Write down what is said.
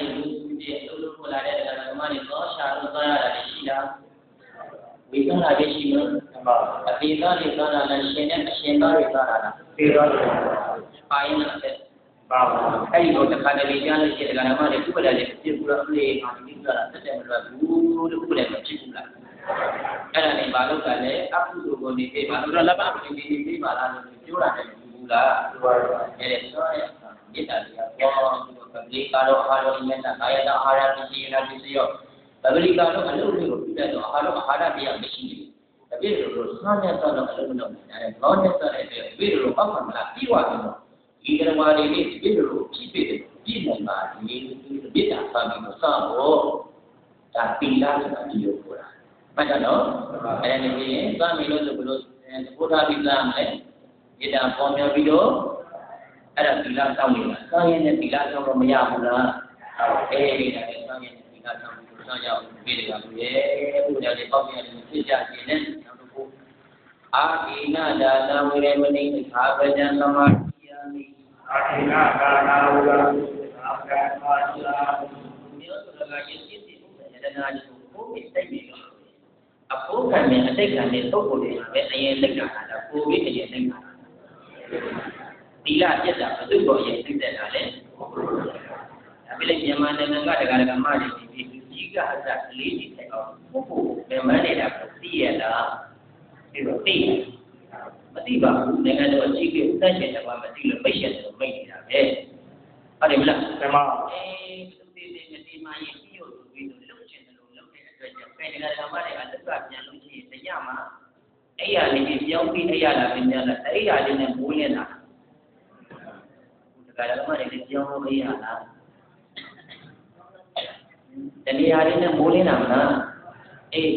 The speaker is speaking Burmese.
ဒီလူကြီးအလုပ်လုပ်လာတဲ့ကဓမ္မတွေတော့ရှာလို့သွားရတာရှိလားဝိသနာတွေရှိလို့အသေးသားတွေသွားတာလားရှင်နဲ့အရှင်သားတွေသွားတာလားသေသားတွေပိုင်းနဲ့ပါအဲ့ဒီတော့တစ်ခါတလေကြားလို့ရှိတဲ့ဓမ္မတွေဥပဒေတွေဖြစ်ဘူးလားအေးအာဒီကလာတက်တယ်မလို့ဘူးလို့ဥပဒေမဖြစ်ဘူးလားအဲ့ဒါနဲ့ဘာလို့ကလဲအကုသိုလ်ကိုနေပြေးပါဆိုတော့လက်ပါနေပြေးပါလားလို့ပြောတာတယ်ဘူးလားအဲ့ဒါတော့မေတ္တာတရားပေါ်ပပလိကတော့အာရောမြတ်တာကာယတာအာဟာရပစ္စည်းနာပစ္စည်းရောပပလိကတော့အလုပ်တွေကိုပြုတတ်တော့အာဟာရတရားမရှိဘူးတပည့်တို့စားမြတ်တော့အလုပ်လုပ်နေတယ်ဘောင်းမြတ်တဲ့အတွက်တပည့်တို့အောက်မှာမလားပြီးသွားပြီတော့ဒီကရဝါတွေနဲ့တပည့်တို့ဖြစ်ဖြစ်ပြည်နိုင်ပါဒီမေတ္တာစာပြီးတော့စောတော့ဒါပီလာဆိုတာဒီလိုခေါ်တာမှတ်ကြတော့အဲ့ဒါနေရင်သွားပြီလို့ဆိုဘလို့သဘောထားပြီးသားမယ်မေတ္တာပေါ်မြော်ပြီးတော့အဲ့ဒါသီလစောင့်နေတာစောင့်ရင်လည်းသီလစောင့်လို့မရဘူးလားအဲဒီဒါလည်းစောင့်ရင်သီလစောင့်လို့စောင့်ရအောင်ပြေးတယ်ပါလို့ရဲ့ဘုရားလည်းပေါ့ပြရတယ်ဖြစ်ကြခြင်းနဲ့နောက်တစ်ခုအာဒီနာဒါနဝေရမဏိသာဝကြံသမာဓိယာမိအာဒီနာဒါနဝေရမဏိသာဝကြံသမာဓိယာမိမျိုးဆိုတာကယဉ်ကျေးမှုနဲ့ယန္နာကြီးကိုဘုရားစိတ်ပြီးတော့အဖို့ခံနဲ့အတိတ်ခံနဲ့ပုဂ္ဂိုလ်တွေကပဲအရင်သိက္ခာတာကိုပြီးအရင်သိက္ခာသီလပြတ်တာဘုသူ့ကိုအရင်သိတဲ့တာလေဒါပြလိုက်မြန်မာနိုင်ငံကတရားဓမ္မတွေဒီကြီးကအစကလေးတွေထိုက်အောင်ပုဂ္ဂိုလ်မြန်မာနေတာကိုသိရလားဒီလိုသိမသိပါဘူးနိုင်ငံတော်အကြီးအကဲဥဒ္ဒရှင်တော်မသိလို့မိတ်ရှင်တော်မိတ်နေတာပဲဟုတ်တယ်မလားဓမ္မသူသိတဲ့ဒီမှာရင်ပြီးလို့ပြီးလို့လုံချင်တယ်လို့လုံတဲ့အတွက်ကြောင့်ခိုင်တရားဓမ္မတွေကလက်ကပြန်လို့ရှိရင်တရားမှာအဲ့ရလေးပြောင်းပြီးအဲ့ရလာပြန်လာအဲ့ရလေးနဲ့မိုးနေတာဒါကလည်းမနေပြောင်းလို့မရလားတဏှာရင်းနဲ့မိုးနေတာမလားအေး